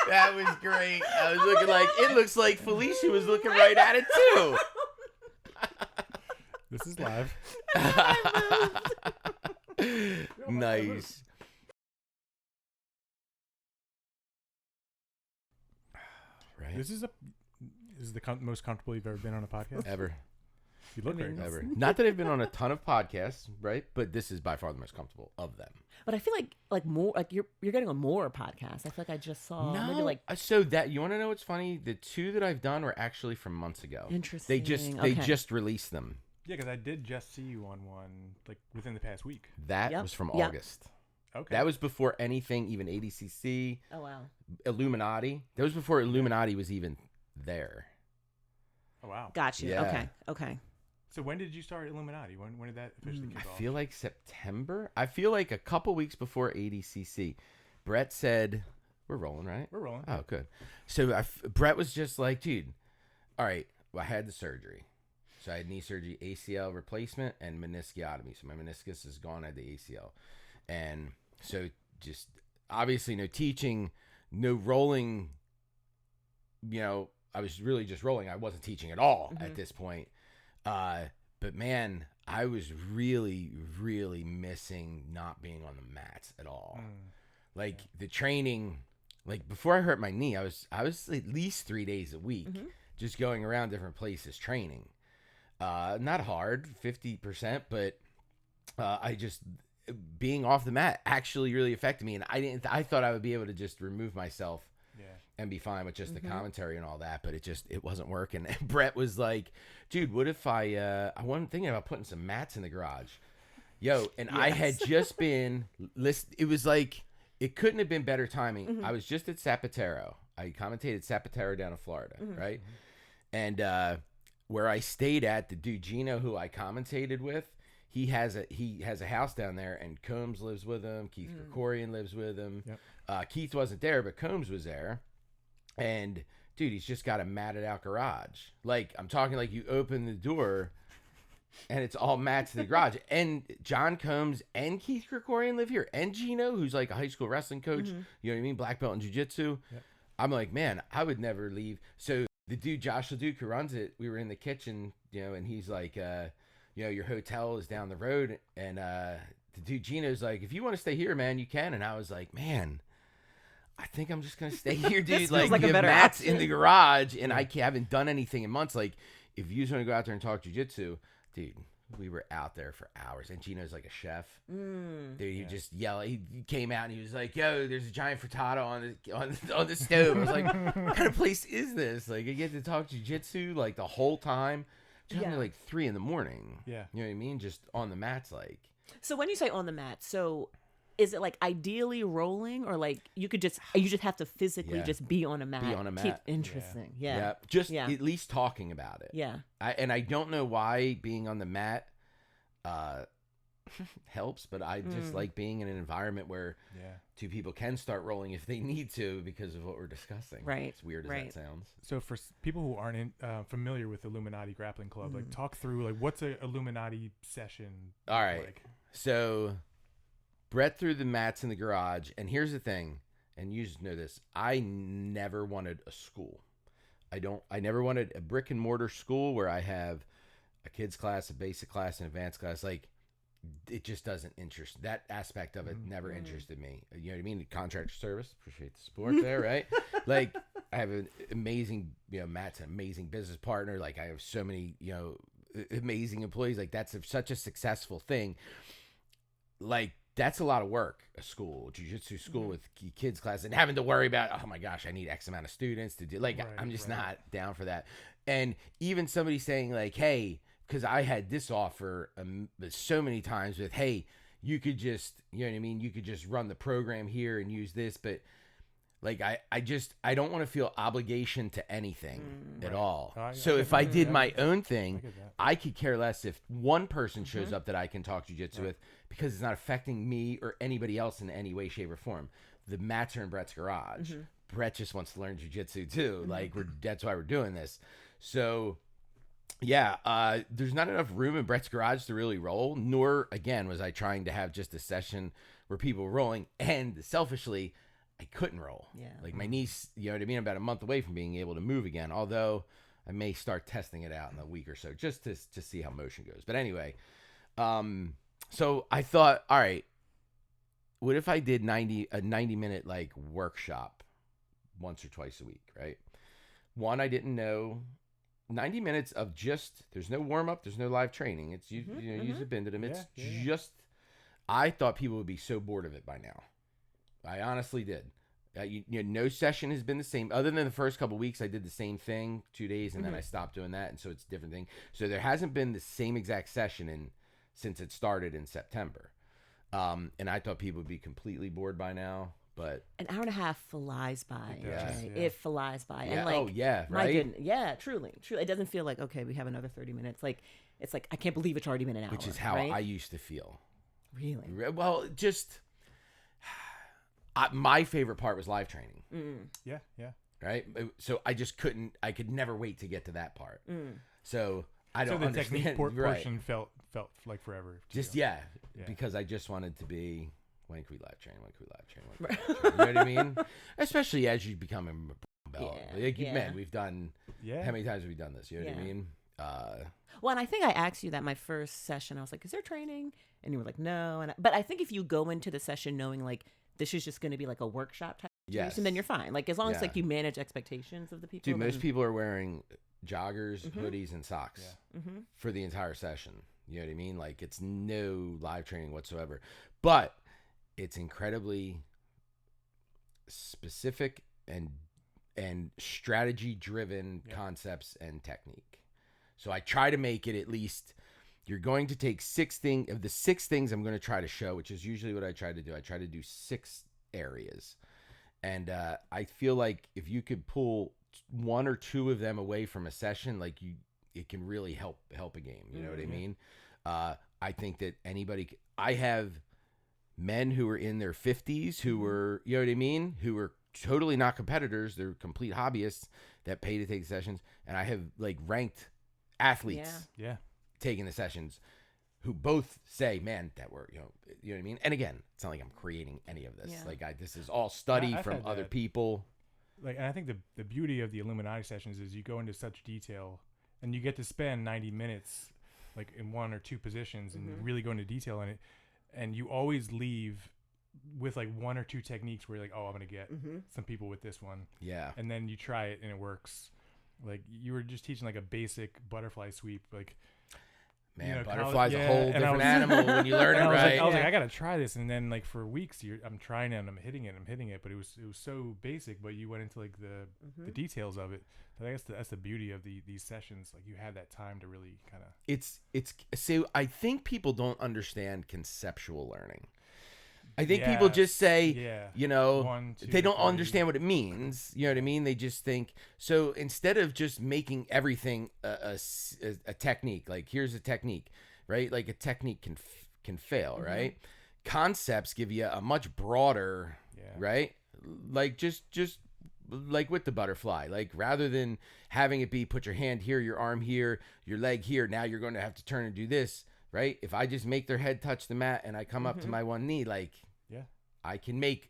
That was great. I was looking like, it looks like Felicia was looking right at it too. This is live. Nice. Right. This is the most comfortable you've ever been on a podcast? Ever. You look very Ever. Not that I've been on a ton of podcasts, right? But this is by far the most comfortable of them. But I feel like more like you're getting on more podcasts. I feel like I just saw maybe like so that you want to know what's funny? The two that I've done were actually from months ago. Interesting. They just released them. Yeah, because I did just see you on one like within the past week. That was from August. Okay. That was before anything, even ADCC. Oh wow. Illuminati. That was before Illuminati was even there. Oh wow. Got you. Yeah. Okay. So when did you start Illuminati? When did that officially kick off? I feel like September. I feel like a couple weeks before ADCC. Brett said, we're rolling, right? We're rolling. Oh, good. So Brett was just like, dude, all right, well, I had the surgery. So I had knee surgery, ACL replacement, and menisciotomy. So my meniscus is gone. I had the ACL. And so just obviously no teaching, no rolling. You know, I was really just rolling. I wasn't teaching at all at this point. But man, I was really, really missing not being on the mats at all. Like the training, like before I hurt my knee, I was at least 3 days a week just going around different places training. Not hard, 50%, but I just being off the mat actually really affected me. And I thought I would be able to just remove myself and be fine with just the commentary and all that, but it wasn't working. And Brett was like, dude, what if I wasn't thinking about putting some mats in the garage. Yo, and I had just been it was like, it couldn't have been better timing. I was just at Zapatero. I commentated Zapatero down in Florida, right? And where I stayed at, the dude Gino, who I commentated with, he has a house down there, and Combs lives with him. Keith Krikorian lives with him. Yep. Keith wasn't there, but Combs was there. And dude, he's just got a matted out garage. Like, I'm talking like you open the door and it's all mats in the garage. And John Combs and Keith Krikorian live here. And Gino, who's like a high school wrestling coach, you know what I mean? Black belt in jiu-jitsu. Yep. I'm like, man, I would never leave. So the dude, Josh LeDuc, who runs it, we were in the kitchen, you know, and he's like, you know, your hotel is down the road. And the dude Gino's like, if you want to stay here, man, you can. And I was like, man, I think I'm just going to stay here, dude. Like you have mats option in the garage, and I haven't done anything in months. Like, if you just want to go out there and talk jiu-jitsu, dude, we were out there for hours. And Gino's like a chef. Dude, he just yelled. He came out, and he was like, yo, there's a giant frittata on the stove. I was like, what kind of place is this? Like, I get to talk jiu-jitsu, like, the whole time. Just like 3 a.m. Yeah. You know what I mean? Just on the mats, like. So when you say on the mat, so is it like ideally rolling, or like you just have to physically just be on a mat? Be on a mat. Interesting. Yeah. Just at least talking about it. Yeah. I don't know why being on the mat helps, but I just like being in an environment where two people can start rolling if they need to because of what we're discussing. Right. As weird as that sounds. So for people who aren't familiar with Illuminati Grappling Club, like talk through like what's a Illuminati session? All right. Like? So Brett threw the mats in the garage, and here's the thing, and you just know this, I never wanted a school. I never wanted a brick and mortar school where I have a kids class, a basic class, an advanced class. Like, it just doesn't interest, that aspect of it never interested me. You know what I mean? Contractor service, appreciate the support there, right? Like, I have an amazing, Matt's an amazing business partner. Like, I have so many, amazing employees. Like, that's such a successful thing. Like, that's a lot of work, a jiu-jitsu school with kids class, and having to worry about, oh my gosh, I need X amount of students to do, like, I'm just not down for that. And even somebody saying like, hey, because I had this offer so many times with, hey, you could just, you know what I mean? You could just run the program here and use this, but like, I don't want to feel obligation to anything at all. So if I did my own thing, I could care less if one person shows up that I can talk jiu-jitsu with, because it's not affecting me or anybody else in any way, shape, or form. The mats are in Brett's garage. Brett just wants to learn jiu-jitsu too. Like, that's why we're doing this. So there's not enough room in Brett's garage to really roll, nor, again, was I trying to have just a session where people were rolling, and selfishly, I couldn't roll. Yeah. Like my knees, you know what I mean? I'm about a month away from being able to move again, although I may start testing it out in a week or so just to see how motion goes. But anyway, so I thought, all right, what if I did a 90-minute like workshop once or twice a week, right? One, I didn't know 90 minutes of just, there's no warm up, there's no live training. It's use a bend to them. It's just, I thought people would be so bored of it by now. I honestly did. No session has been the same. Other than the first couple of weeks, I did the same thing 2 days, and then I stopped doing that, and so it's a different thing. So there hasn't been the same exact session since it started in September. And I thought people would be completely bored by now, but an hour and a half flies by. It flies by. Yeah. And like, right? My goodness. Yeah, truly. It doesn't feel like, okay, we have another 30 minutes. Like, it's like, I can't believe it's already been an hour. Which is how I used to feel. Really? Well, just my favorite part was live training. Yeah. Right. So I could never wait to get to that part. So I don't the understand. technique portion felt like forever. Just because I just wanted to be, when can we live train? When can we live train? When can we live train? You know what I mean? Especially as you become a belt. Man, we've done. How many times have we done this? You know what I mean? Well, and I think I asked you that my first session. I was like, "Is there training?" And you were like, "No." But I think if you go into the session knowing like this is just going to be like a workshop type situation, then you're fine. Like as long as like you manage expectations of the people. Dude, most people are wearing joggers, hoodies, and socks for the entire session. You know what I mean? Like it's no live training whatsoever, but it's incredibly specific and strategy driven concepts and technique. So I try to make it at least. You're going to take 6 things of the 6 things I'm going to try to show, which is usually what I try to do. I try to do 6 areas, and I feel like if you could pull 1 or 2 of them away from a session, like it can really help a game. You know what I mean? I think that I have men who are in their 50s who were, you know what I mean, who are totally not competitors. They're complete hobbyists that pay to take sessions, and I have like ranked athletes. Taking the sessions who both say, man, that were, you know what I mean? And again, it's not like I'm creating any of this. Like this is all study from other people. Like, and I think the beauty of the Illuminati sessions is you go into such detail and you get to spend 90 minutes like in 1 or 2 positions and really go into detail in it. And you always leave with like 1 or 2 techniques where you're like, oh, I'm going to get some people with this one. Yeah. And then you try it and it works. Like you were just teaching like a basic butterfly sweep, like, man, butterfly's a whole different animal when you learn it right. I was like, I gotta try this, and then like for weeks, I'm trying it, and I'm hitting it, but it was so basic. But you went into like the details of it. I guess that's the beauty of these sessions. Like you have that time to really kind of. It's so I think people don't understand conceptual learning. I think people just say, you know, 1, 2, they don't 3. understand what it means. You know what I mean? They just think, so instead of just making everything a technique, like here's a technique, right? Like a technique can fail, right? Concepts give you a much broader, right? Like just like with the butterfly, like rather than having it be put your hand here, your arm here, your leg here, now you're going to have to turn and do this. Right? If I just make their head touch the mat and I come up to my one knee, like, I can make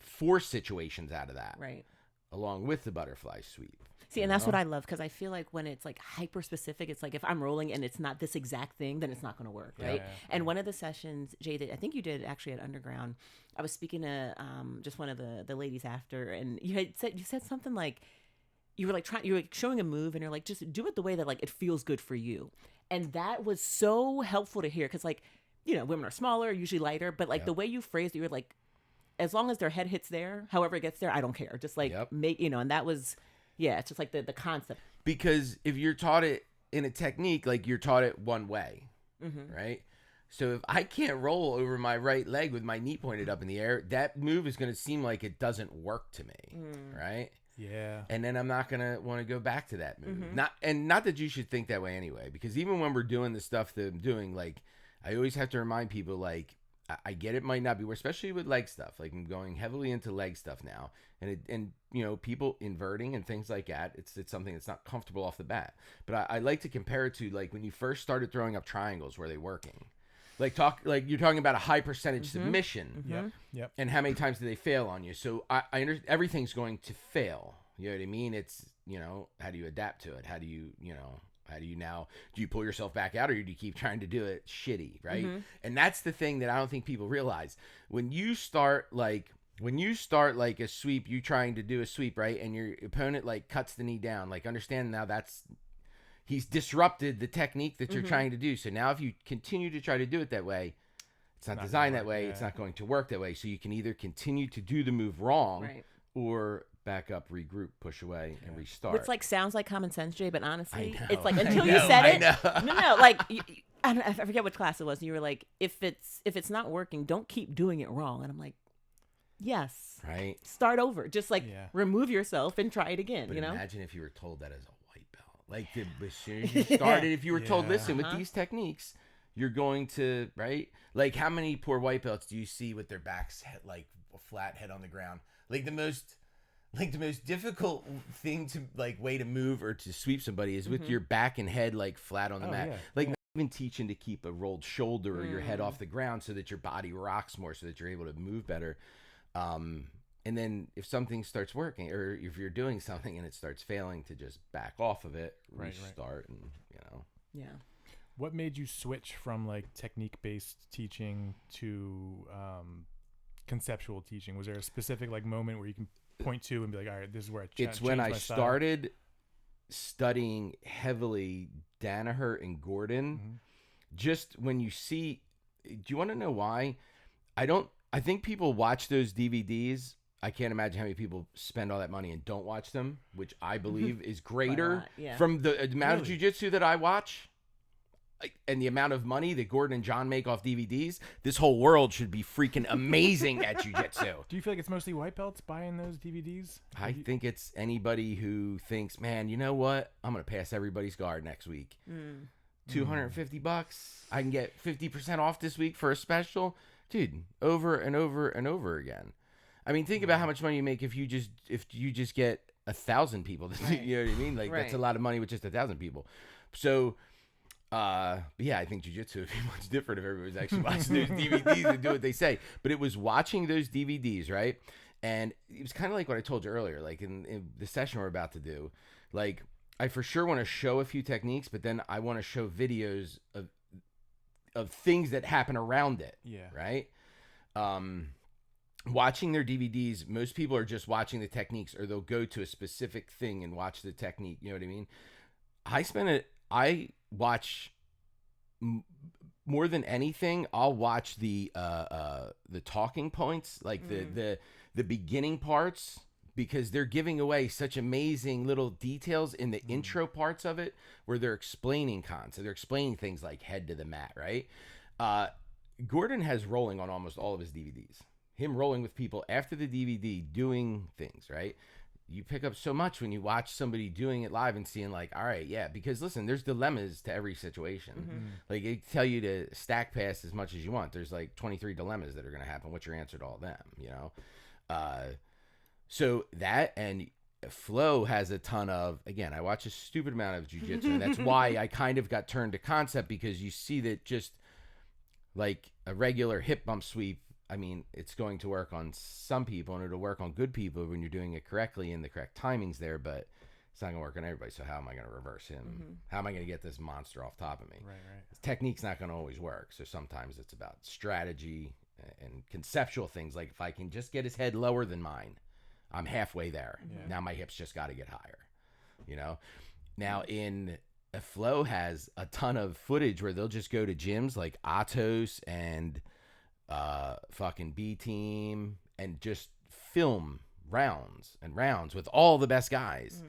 4 situations out of that. Right. Along with the butterfly sweep. See, and that's what I love, because I feel like when it's like hyper specific, it's like if I'm rolling and it's not this exact thing, then it's not going to work. Right. And one of the sessions, Jay, that I think you did actually at Underground, I was speaking to just one of the ladies after, and you said something like, you were showing a move and you're like, just do it the way that like it feels good for you. And that was so helpful to hear, because like, you know, women are smaller, usually lighter, but like the way you phrased it, you were like, as long as their head hits there, however it gets there, I don't care. Just like make, you know, and that was, it's just like the concept. Because if you're taught it in a technique, like you're taught it one way, right? So if I can't roll over my right leg with my knee pointed up in the air, that move is going to seem like it doesn't work to me, right? Yeah. And then I'm not going to want to go back to that move. Not that you should think that way anyway, because even when we're doing the stuff that I'm doing, like I always have to remind people, like, I get it might not be, especially with leg stuff. Like I'm going heavily into leg stuff now, and you know, people inverting and things like that. It's something that's not comfortable off the bat. But I like to compare it to like when you first started throwing up triangles. Were they working? Like you're talking about a high percentage submission. Yep. And how many times do they fail on you? So I understand everything's going to fail. You know what I mean? It's, how do you adapt to it? How do you now, do you pull yourself back out, or do you keep trying to do it shitty, right? And that's the thing that I don't think people realize. When you start like a sweep, you trying to do a sweep, right? And your opponent like cuts the knee down, like understand now he's disrupted the technique that you're trying to do. So now if you continue to try to do it that way, it's not designed that way. Yeah. It's not going to work that way. So you can either continue to do the move wrong, or back up, regroup, push away, and restart. Which like sounds like common sense, Jay, but honestly, I know. it's like until you said it. No, like I forget what class it was. And you were like, if it's not working, don't keep doing it wrong. And I'm like, yes, right. Start over. Just like remove yourself and try it again. But you know. Imagine if you were told that as a white belt. Like as soon as you started, if you were told, listen, with these techniques, you're going to, right? Like how many poor white belts do you see with their backs like a flat head on the ground? Like the most difficult thing to way to move or to sweep somebody is with your back and head like flat on the mat. Yeah. Like not even teaching to keep a rolled shoulder or your head off the ground so that your body rocks more, so that you're able to move better. And then if something starts working, or if you're doing something and it starts failing, to just back off of it, restart, and Yeah. What made you switch from like technique-based teaching to conceptual teaching? Was there a specific like moment where you can point to and be like, all right, this is where it's when I started studying heavily Danaher and Gordon. Just when you see, do you want to know why? I think people watch those DVDs. I can't imagine how many people spend all that money and don't watch them, which I believe is greater from the amount of jiu-jitsu that I watch. And the amount of money that Gordon and John make off DVDs, this whole world should be freaking amazing at jiu-jitsu. Do you feel like it's mostly white belts buying those DVDs? I think it's anybody who thinks, man, you know what? I'm going to pass everybody's guard next week. $250. I can get 50% off this week for a special. Dude, over and over and over again. I mean, think about how much money you make if you just get 1,000 people. You know what I mean? Like that's a lot of money with just 1,000 people. So... but yeah, I think jiu-jitsu would be much different if everybody was actually watching those DVDs and do what they say. But it was watching those DVDs, right? And it was kind of like what I told you earlier, like in the session we're about to do. Like, I for sure want to show a few techniques, but then I want to show videos of things that happen around it. Yeah. Right? Watching their DVDs, most people are just watching the techniques, or they'll go to a specific thing and watch the technique. You know what I mean? I watch more than anything. I'll watch the talking points, like the beginning parts, because they're giving away such amazing little details in the intro parts of it, where they're explaining concepts. They're explaining things like head to the mat, right? Gordon has rolling on almost all of his DVDs. Him rolling with people after the DVD, doing things, right? You pick up so much when you watch somebody doing it live and seeing like, all right, yeah, because listen, there's dilemmas to every situation. Like they tell you to stack pass as much as you want. There's like 23 dilemmas that are going to happen. What's your answer to all of them, you know? So that, and Flow has a ton of, again, I watch a stupid amount of jiu-jitsu, and that's why I kind of got turned to concept, because you see that just like a regular hip bump sweep, I mean, it's going to work on some people, and it'll work on good people when you're doing it correctly and the correct timings there, but it's not going to work on everybody. So how am I going to reverse him? How am I going to get this monster off top of me? Right. Technique's not going to always work. So sometimes it's about strategy and conceptual things. Like if I can just get his head lower than mine, I'm halfway there. Now my hips just got to get higher, you know? Now Flow has a ton of footage where they'll just go to gyms like Atos and fucking B Team and just film rounds and rounds with all the best guys.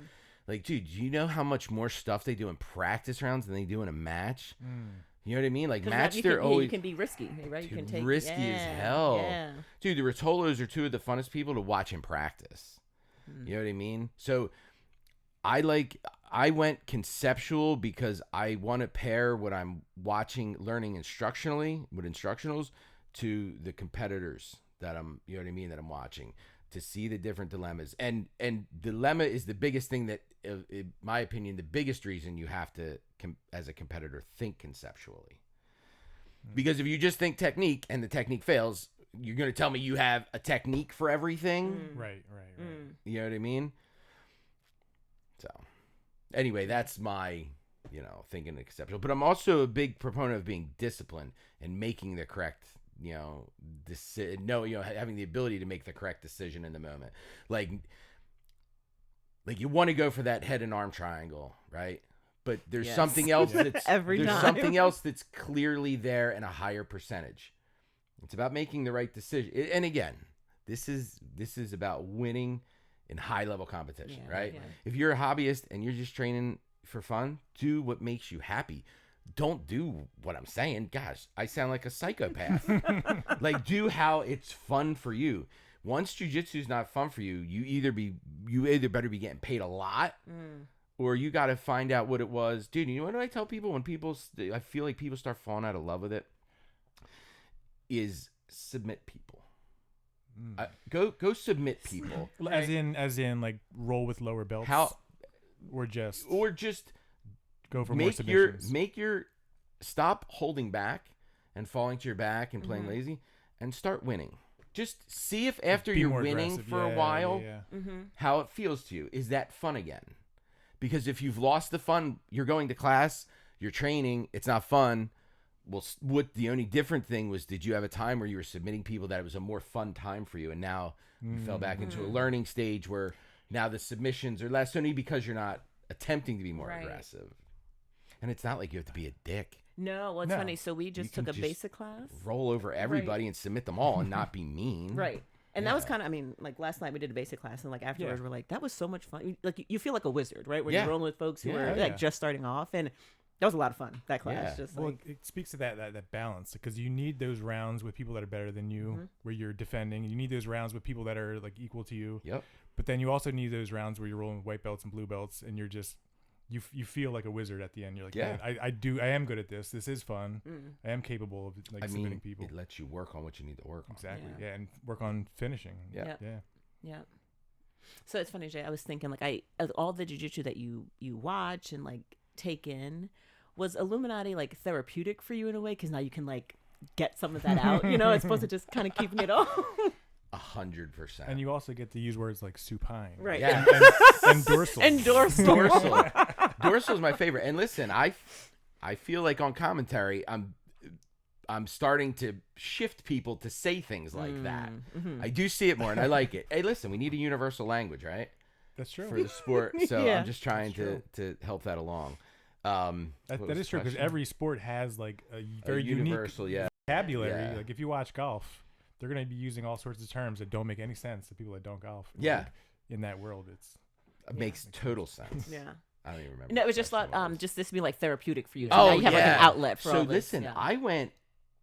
Like, dude, do you know how much more stuff they do in practice rounds than they do in a match? You know what I mean? Like match, they're always, you can be risky, right? Dude, you can take risky as hell. Dude, the Rotolos are two of the funnest people to watch in practice. You know what I mean? So I went conceptual because I want to pair what I'm watching, learning instructionally with instructionals to the competitors that I'm, you know what I mean, that I'm watching, to see the different dilemmas. And dilemma is the biggest thing that, in my opinion, the biggest reason you have to, as a competitor, think conceptually. Because if you just think technique and the technique fails, you're going to tell me you have a technique for everything. Right. You know what I mean? So, anyway, that's my, thinking exceptional. But I'm also a big proponent of being disciplined and making the correct, having the ability to make the correct decision in the moment. Like you want to go for that head and arm triangle, right? But there's something else that's something else that's clearly there in a higher percentage. It's about making the right decision. And again, this is about winning in high level competition, right? Yeah. If you're a hobbyist and you're just training for fun, do what makes you happy. Don't do what I'm saying. Gosh, I sound like a psychopath. Like, do how it's fun for you. Once jiu-jitsu is not fun for you, you either better be getting paid a lot, or you got to find out what it was. Dude, you know what I tell people when I feel like people start falling out of love with it? Is submit people. Go submit people. As in like roll with lower belts. Or just go for more submissions. Stop holding back and falling to your back and playing lazy, and start winning. Just see if after you're winning for a while, how it feels to you. Is that fun again? Because if you've lost the fun, you're going to class, you're training, it's not fun. Well, what the only different thing was, did you have a time where you were submitting people that it was a more fun time for you, and now you fell back into a learning stage where now the submissions are less, only because you're not attempting to be more aggressive. And it's not like you have to be a dick. No, well, it's funny. So we just took a basic class. Roll over everybody and submit them all and not be mean. Right. And that was kind of, like last night we did a basic class, and like afterwards we're like, that was so much fun. Like you feel like a wizard, right? When you're rolling with folks who are like just starting off, and that was a lot of fun. That class, it speaks to that balance, because you need those rounds with people that are better than you, where you're defending. You need those rounds with people that are like equal to you. Yep. But then you also need those rounds where you're rolling with white belts and blue belts, and you're just you feel like a wizard at the end. You're like, man, I am good at this. This is fun. I am capable of submitting people. It lets you work on what you need to work on. Exactly. Yeah, and work on finishing. Yeah. So it's funny, Jay. I was thinking, like, all the jiu-jitsu that you watch and like take in, was Illuminati like therapeutic for you in a way? Because now you can like get some of that out. It's supposed to just kind of keeping it all. 100%. And you also get to use words like supine, right? Yeah, and dorsal. Dorsal is my favorite. And listen, I feel like on commentary, I'm starting to shift people to say things like that. I do see it more, and I like it. Hey, listen, we need a universal language, right? That's true for the sport. So I'm just trying to help that along. That is true, because every sport has like a very universal unique vocabulary. Yeah. Like if you watch golf, they're going to be using all sorts of terms that don't make any sense to people that don't golf. Yeah. Like, in that world, it makes total sense. Yeah. I don't even remember. No, it was just just this be like therapeutic for you. So now you have like an outlet for all this. So listen, I went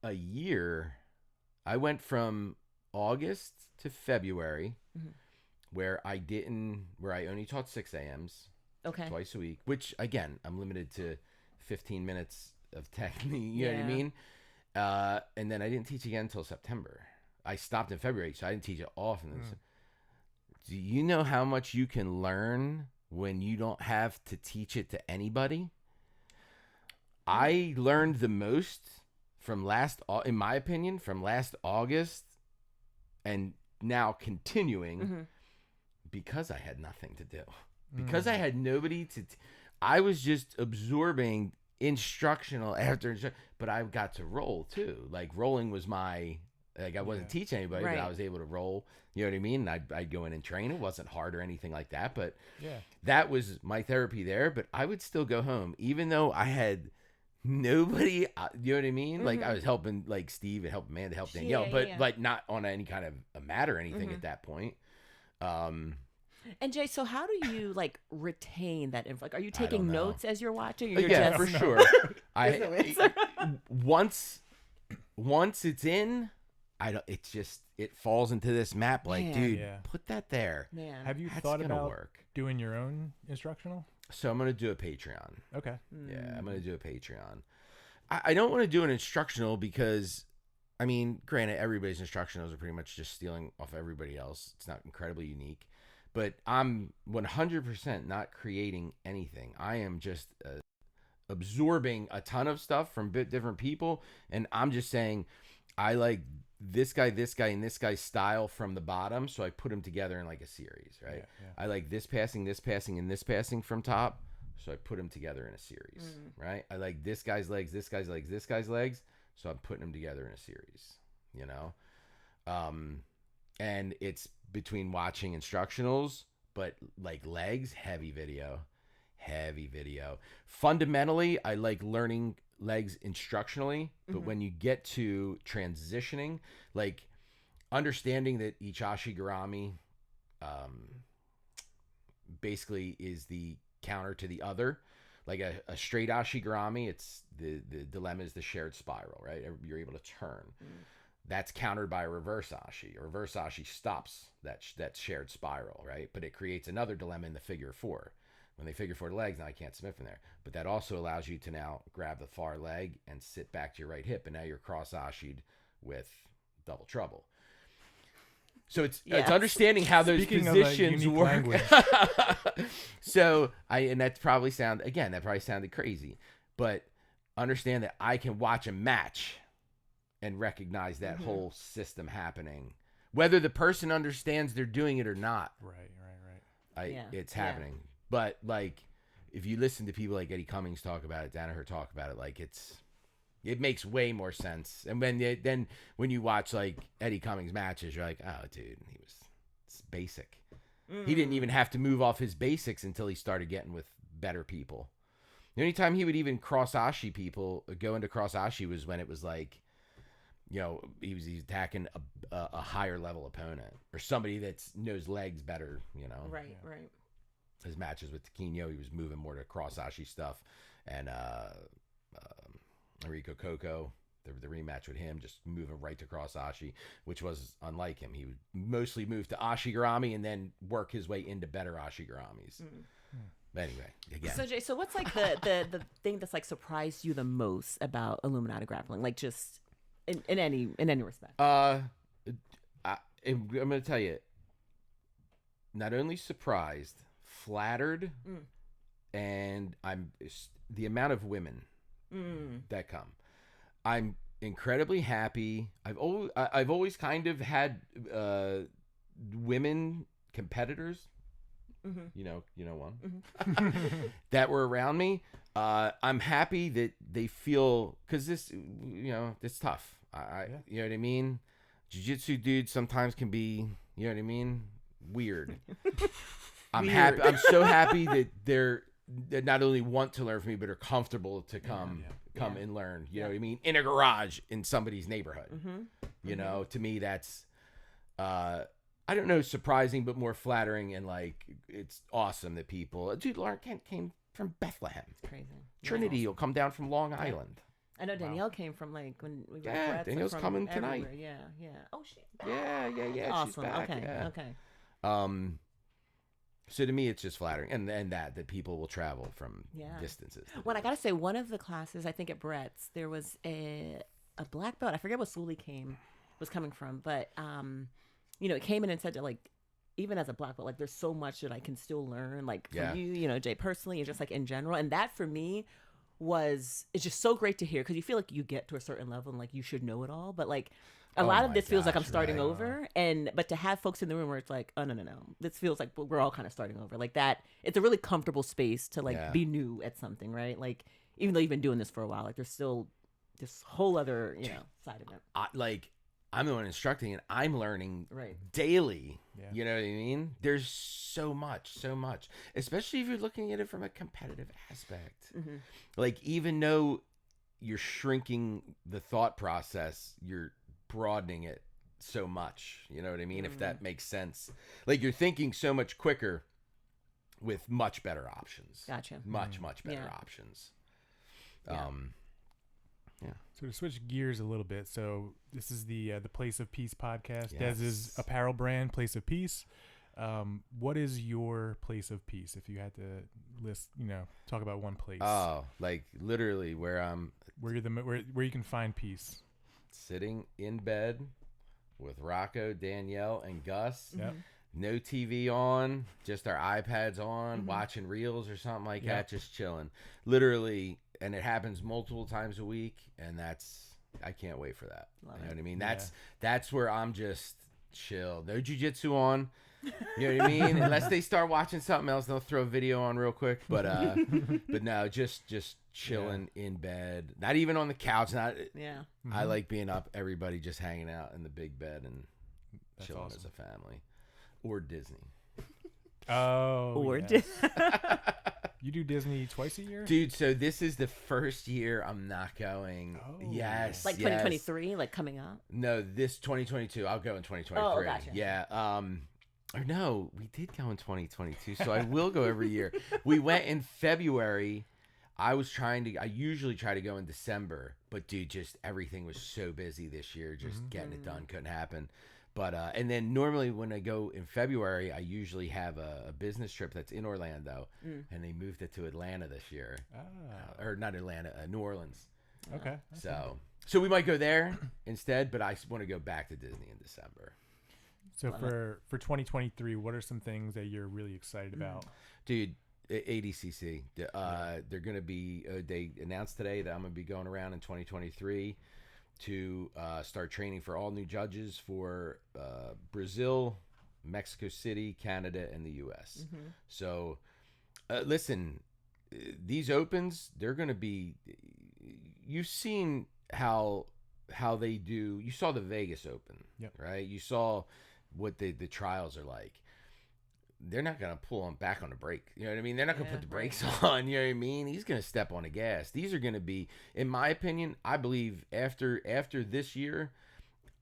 a year. I went from August to February, where I only taught 6 a.m.s. Twice a week, which again, I'm limited to 15 minutes of technique. You know what I mean? And then I didn't teach again until September. I stopped in February, so I didn't teach it often. Do you know how much you can learn when you don't have to teach it to anybody? I learned the most in my opinion, from last August and now continuing because I had nothing to do. Because I had nobody to... I was just absorbing instructional after instruction, but I got to roll too. Like rolling was my... Like I wasn't teaching anybody, but I was able to roll. You know what I mean? And I'd go in and train. It wasn't hard or anything like that, but that was my therapy there. But I would still go home, even though I had nobody. You know what I mean? Like I was helping like Steve and helping Amanda, help Danielle, but not on any kind of a mat or anything at that point. And Jay, so how do you like retain that info? Like, are you taking notes as you're watching? Or you're for sure. Once it's in, it falls into this map. Like, dude, put that there. Man. Have you thought about doing your own instructional? So I'm gonna do a Patreon. Okay. Yeah, I'm gonna do a Patreon. I don't want to do an instructional because, I mean, granted, everybody's instructionals are pretty much just stealing off everybody else. It's not incredibly unique. But I'm 100% not creating anything. I am just absorbing a ton of stuff from different people, and I'm just saying I like this guy, and this guy's style from the bottom, so I put them together in like a series, right? I like this passing, and this passing from top, so I put them together in a series, right? I like this guy's legs, this guy's legs, this guy's legs, so I'm putting them together in a series, you know? And it's between watching instructionals, but like legs, heavy video. Fundamentally, I like learning legs instructionally, but when you get to transitioning, like understanding that each Ashigurami basically is the counter to the other. Like a straight Ashigurami, it's the dilemma is the shared spiral, right? You're able to turn. That's countered by a reverse ashi. A reverse ashi stops that shared spiral, right? But it creates another dilemma in the figure four. When they figure four legs, now I can't submit from there. But that also allows you to now grab the far leg and sit back to your right hip, and now you're cross ashied with double trouble. So it's understanding how those positions work. So and that probably sounded crazy, but understand that I can watch a match and recognize that whole system happening, whether the person understands they're doing it or not. Right. It's happening. But like, if you listen to people like Eddie Cummings talk about it, Danaher talk about it, like it makes way more sense. And then when you watch like Eddie Cummings matches, you're like, oh, dude, it's basic. He didn't even have to move off his basics until he started getting with better people. The only time he would even cross ashi people, go into cross ashi, was when it was like, you know, he's attacking a higher level opponent or somebody that knows legs better, you know. Right. His matches with Taquinho, he was moving more to cross ashi stuff, and Enrico Coco, the rematch with him, just moving right to cross ashi, which was unlike him. He would mostly move to ashigurami and then work his way into better ashiguramis. But anyway, again. So Jay, what's like the thing that's like surprised you the most about Illuminati grappling? Like just in any respect. I'm going to tell you, not only surprised, flattered, and the amount of women that come. I'm incredibly happy. I've always kind of had women competitors. You know one that were around me. I'm happy that they feel, because this, you know, it's tough. You know what I mean? Jiu-jitsu dudes sometimes can be, you know what I mean, weird. I'm happy. I'm so happy that that not only want to learn from me, but are comfortable to come and learn. You know what I mean? In a garage in somebody's neighborhood. You know, to me that's I don't know, surprising, but more flattering, and like it's awesome that people. Dude, Lauren Kent came from Bethlehem. It's crazy. Trinity will come down from Long Island. I know Danielle came from like when we were Danielle's coming tonight. Yeah. Oh shit. Yeah. Awesome. She's back. Okay. So to me, it's just flattering, and that people will travel from distances. Well, I gotta say, one of the classes, I think at Brett's, there was a black belt. I forget what school he was coming from, but you know, it came in and said that, like, even as a black belt, like, there's so much that I can still learn, like from you know, Jay, personally, and just like in general, and that for me it's just so great to hear, because you feel like you get to a certain level and like you should know it all, but like a lot of this feels like I'm starting over, but to have folks in the room where it's like, oh no, this feels like we're all kind of starting over, like that. It's a really comfortable space to like be new at something, right? Like even though you've been doing this for a while, like there's still this whole other side of it. Like I'm the one instructing, and I'm learning daily. You know what I mean? There's so much, especially if you're looking at it from a competitive aspect. Like, even though you're shrinking the thought process, you're broadening it so much. You know what I mean? If that makes sense. Like, you're thinking so much quicker with much better options. Gotcha. Much better options. So to switch gears a little bit, so this is the Place of Peace podcast. Yes. Dez's apparel brand, Place of Peace. What is your place of peace? If you had to list, talk about one place. Oh, like literally where you can find peace. Sitting in bed with Rocco, Danielle, and Gus. Yep. No TV on, just our iPads on, watching reels or something like that, just chilling. Literally, and it happens multiple times a week, and I can't wait for that. Love you know it. what I mean? That's where I'm just chill. No jiu-jitsu on. You know what I mean? Unless they start watching something else, they'll throw a video on real quick. But but no, just chilling in bed. Not even on the couch. Not. Yeah. I like being up. Everybody just hanging out in the big bed and chilling awesome. as a family, or Disney. Oh, Or yes. You do Disney twice a year, Dude, so this is the first year I'm not going. Oh. Yes. Like 2023, like coming up. No, this 2022. I'll go in 2023. Oh, gotcha. Yeah. Or no, we did go in 2022, so I will go every year. We went in February. I usually try to go in December, but dude, just everything was so busy this year. Just getting it done couldn't happen. But and then normally when I go in February, I usually have a business trip that's in Orlando, and they moved it to Atlanta this year, or not Atlanta, New Orleans. Okay. So we might go there instead, but I want to go back to Disney in December. So for 2023, what are some things that you're really excited about? Dude, ADCC. They're going to be. They announced today that I'm going to be going around in 2023 to start training for all new judges for Brazil, Mexico City, Canada, and the U.S. So, listen, these opens, they're going to be. You've seen how they do. You saw the Vegas Open, right? You saw what the trials are like. They're not going to pull him back on the brake. You know what I mean? They're not going to put the brakes on. You know what I mean? He's going to step on the gas. These are going to be, in my opinion, I believe after this year,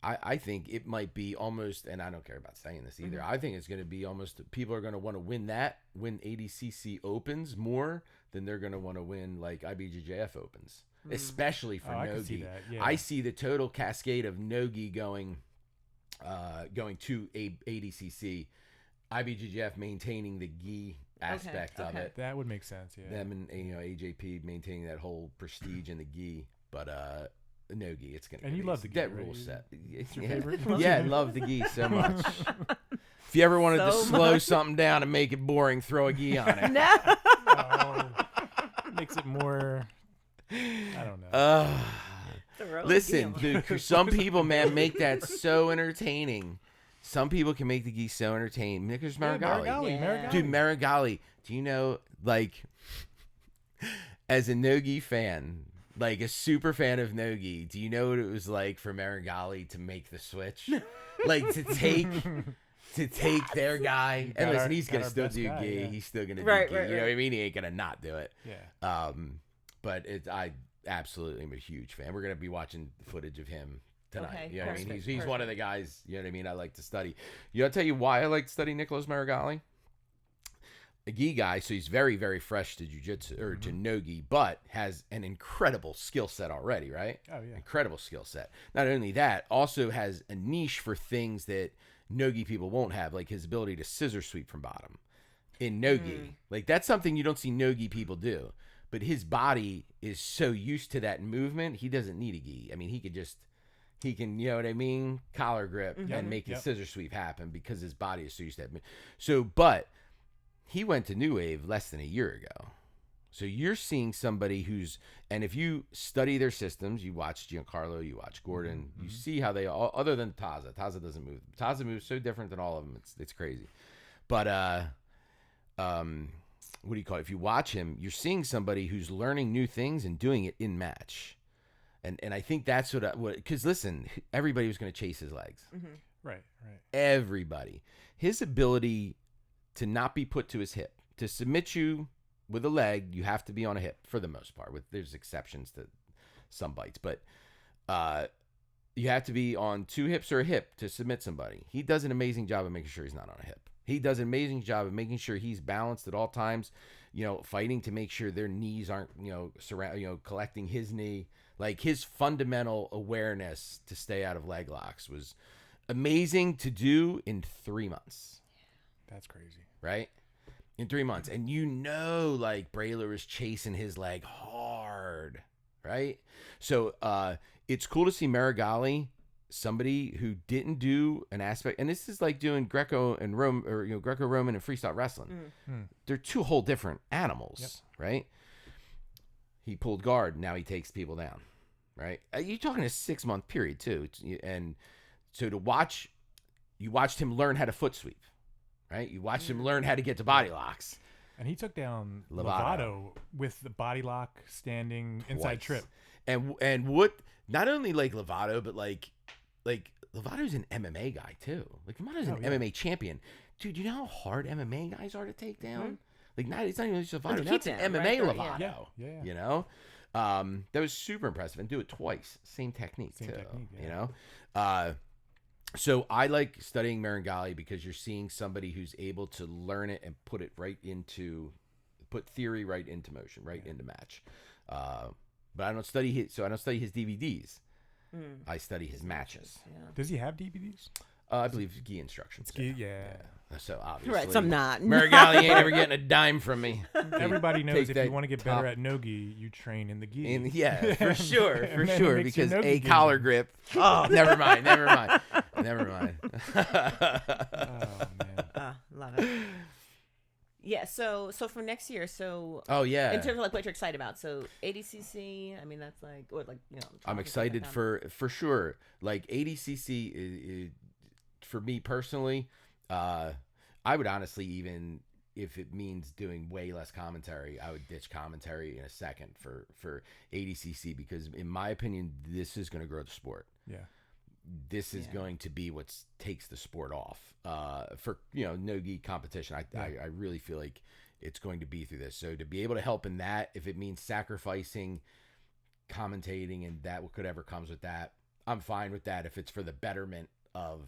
I think it might be almost, and I don't care about saying this either. I think it's going to be almost, people are going to want to win ADCC Opens more than they're going to want to win like IBJJF Opens, especially for Nogi. I can see that. Yeah. I see the total cascade of Nogi going to ADCC, IBJJF maintaining the gi aspect of it. That would make sense. Yeah. Them and AJP maintaining that whole prestige in the gi, but Nogi, it's gonna. And you love the gi, that right? rule set. It's your favorite. Yeah, I love the gi so much. If you ever wanted to slow something down and make it boring, throw a gi on it. No. Makes it more. I don't know. Listen, dude, some people, man, make that so entertaining. Some people can make the gi so entertaining. Nicholas Marigali. Marigali. Dude, Marigali. Do you know, like, as a Nogi fan, like a super fan of Nogi, do you know what it was like for Marigali to make the switch? Like, to take their guy. And listen, he's going to still do gi. Yeah. He's still going to do gi. You know what I mean? He ain't going to not do it. Yeah. But I absolutely am a huge fan. We're going to be watching footage of him tonight. Okay, you know what I mean? He's one of the guys, you know what I mean, I like to study. I'll tell you why I like to study Nicholas Marigali. A gi guy, so he's very, very fresh to jiu-jitsu or to no-gi, but has an incredible skill set already, right? Oh, yeah. Incredible skill set. Not only that, also has a niche for things that no-gi people won't have, like his ability to scissor sweep from bottom in no-gi. Like, that's something you don't see no-gi people do. But his body is so used to that movement, he doesn't need a gi. I mean, he can, you know what I mean, collar grip and make his scissor sweep happen because his body is so used to that. So, but he went to New Wave less than a year ago. So you're seeing somebody who's, and if you study their systems, you watch Giancarlo, you watch Gordon, you see how they all, other than Taza doesn't move. Taza moves so different than all of them. It's crazy. But, what do you call it? If you watch him, you're seeing somebody who's learning new things and doing it in match. And I think that's because listen, everybody was going to chase his legs. Right. Everybody. His ability to not be put to his hip, to submit you with a leg, you have to be on a hip for the most part. There's exceptions to some bites, but you have to be on two hips or a hip to submit somebody. He does an amazing job of making sure he's not on a hip. He does an amazing job of making sure he's balanced at all times, fighting to make sure their knees aren't, collecting his knee. Like, his fundamental awareness to stay out of leg locks was amazing to do in 3 months. That's crazy. Right? In 3 months. And like, Brayler is chasing his leg hard. Right? So, it's cool to see Marigali, somebody who didn't do an aspect, and this is like doing Greco-Roman and freestyle wrestling. They're two whole different animals, right? he pulled guard. Now he takes people down, right? You're talking a 6-month period too, and so you watched him learn how to foot sweep, right? You watched him learn how to get to body locks. And he took down Lovato. Lovato with the body lock, standing, inside trip. And what? Not only like Lovato, but like Lovato's an MMA guy too. Like Lovato's an MMA champion, dude. You know how hard MMA guys are to take down? Like it's not even just Lovato. Now it's an MMA Lovato. Yeah. You know, that was super impressive, and do it twice, same technique too. You know, so I like studying Merengali because you're seeing somebody who's able to learn it and put theory right into motion, right into match. But I don't study his DVDs. I study his matches. Yeah. Does he have DVDs? I believe gi instructions. Yeah. So obviously, Right, so I'm not. Merengali ain't ever getting a dime from me. Everybody knows if that you want to get better at no-gi, you train in the gi. Yeah, for sure, And then it makes your because no-gi a game. collar grip. Oh, never mind. Oh, man. Love it. Yeah, so for next year, oh yeah, in terms of like what you're excited about, so ADCC, I mean that's like, or like, you know, I'm excited for sure. Like ADCC is, for me personally, I would honestly, even if it means doing way less commentary, I would ditch commentary in a second for ADCC, because in my opinion, this is going to grow the sport. Yeah. This is going to be what takes the sport off for, no-gi competition. I really feel like it's going to be through this. So to be able to help in that, if it means sacrificing commentating and that whatever comes with that, I'm fine with that. If it's for the betterment of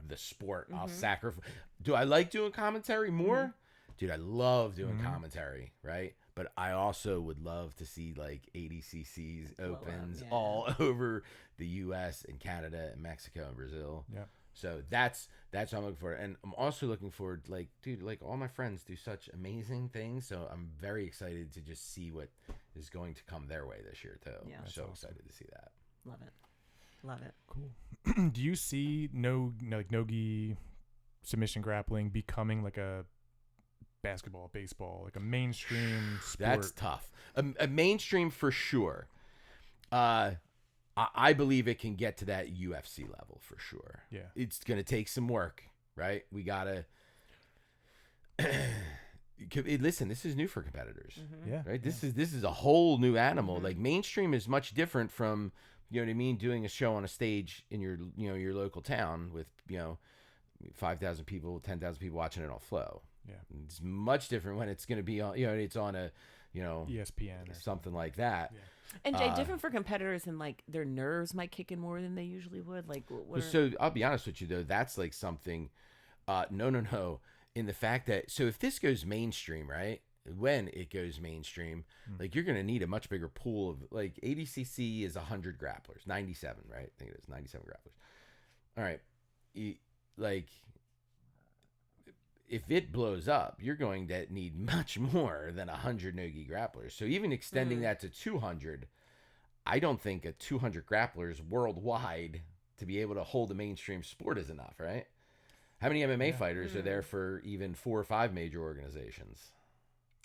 the sport, I'll sacrifice. Do I like doing commentary more? Dude, I love doing commentary, right? But I also would love to see like ADCC's opens all over the U.S. and Canada and Mexico and Brazil. Yeah. So that's what I'm looking for. And I'm also looking forward, like, dude, like all my friends do such amazing things. So I'm very excited to just see what is going to come their way this year too. Yeah. I'm so excited to see that. Love it. Cool. Do you see no-gi submission grappling becoming like a basketball, baseball, like a mainstream sport? That's tough. A mainstream for sure. I believe it can get to that UFC level for sure. Yeah. It's going to take some work, right? We got to listen, this is new for competitors. Yeah. Right? This is a whole new animal. Like mainstream is much different from, you know what I mean, doing a show on a stage in your your local town with, 5,000 people, 10,000 people watching it on Flow. Yeah. It's much different when it's going to be on, it's on a, ESPN or something like that. Yeah. And Jay, different for competitors, and like their nerves might kick in more than they usually would. Like, So I'll be honest with you though, that's like something. No. In the fact that, so if this goes mainstream, right? When it goes mainstream, like you're gonna need a much bigger pool of, like, ADCC is 100 grapplers, 97, right? I think it is 97 grapplers. All right, like if it blows up, you're going to need much more than 100 no-gi grapplers. So even extending that to 200, I don't think a 200 grapplers worldwide to be able to hold a mainstream sport is enough, right? How many MMA fighters are there for even 4 or 5 major organizations?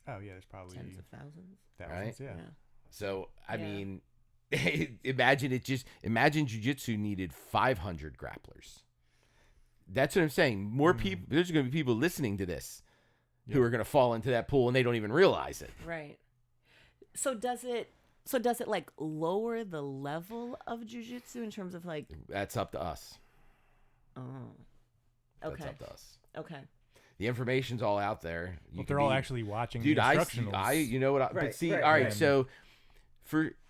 Oh yeah, there's probably tens of thousands. Right? Yeah. So I mean, imagine jiu-jitsu needed 500 grapplers. That's what I'm saying. More people. There's going to be people listening to this who are going to fall into that pool and they don't even realize it. Right. So does it like lower the level of jiu-jitsu in terms of like? That's up to us. Oh. Okay. That's up to us. Okay. The information's all out there. They're all actually watching Dude, the instructionals. you know what? Right, but see, right, all right. right. So,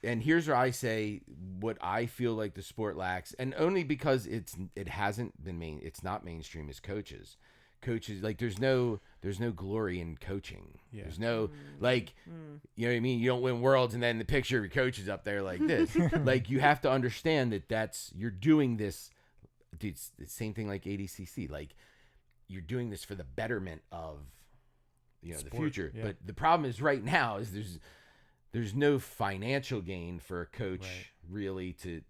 here's where I say what I feel like the sport lacks, and only because it hasn't been it's not mainstream as coaches. Coaches, like, there's no glory in coaching. Yeah. There's no you know what I mean? You don't win worlds and then the picture of your coach is up there like this. Like, you have to understand that you're doing this. Dude, it's the same thing like ADCC. Like, you're doing this for the betterment of the Sport, future. yeah. But the problem is right now is there's no financial gain for a coach really to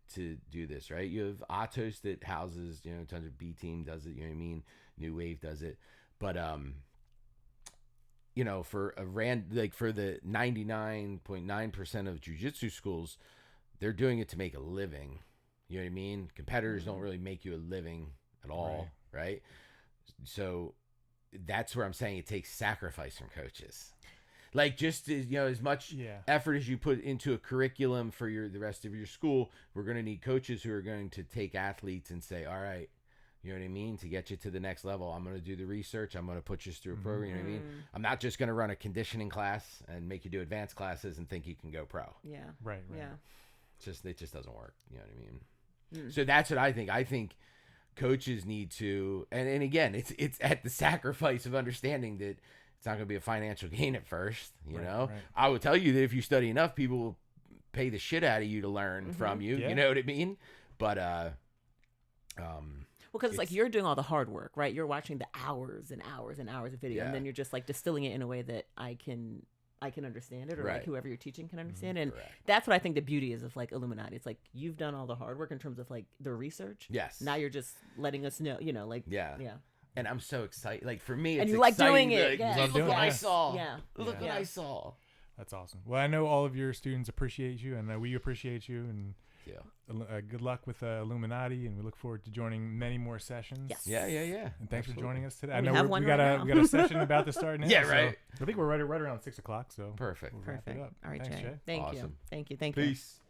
do this, right? You have Atos that houses, tons of B Team does it, you know what I mean? New Wave does it. But you know, for for the 99.9% of jiu-jitsu schools, they're doing it to make a living. You know what I mean? Competitors don't really make you a living at all, right? So that's where I'm saying it takes sacrifice from coaches. Like, just as, you know, as much effort as you put into a curriculum for the rest of your school, we're going to need coaches who are going to take athletes and say, all right, you know what I mean? To get you to the next level, I'm going to do the research. I'm going to put you through a program. You know what I mean? I'm not just going to run a conditioning class and make you do advanced classes and think you can go pro. Yeah. Right. Yeah. It just doesn't work. You know what I mean? So that's what I think. I think coaches need to, and again, it's at the sacrifice of understanding that it's not going to be a financial gain at first, you know? Right. I would tell you that if you study enough, people will pay the shit out of you to learn from you. You know what I mean? But, well, because it's like you're doing all the hard work, right? You're watching the hours and hours and hours of video, and then you're just like distilling it in a way that I can understand it, or like whoever you're teaching can understand. And that's what I think the beauty is of like Illuminati. It's like you've done all the hard work in terms of like the research. Yes. Now you're just letting us know, you know, like And I'm so excited. Like, for me, it's and you like doing it. Like, look what I saw. Look what I saw. That's awesome. Well, I know all of your students appreciate you, and we appreciate you. And good luck with Illuminati, and we look forward to joining many more sessions. Yes. Yeah. And thanks for joining us today. I know we got a session about to start now. Right. So I think we're right around 6:00. So perfect. We'll wrap it up. All right, thanks, Jay. Jay. Thank you. Awesome. Thank you. Peace.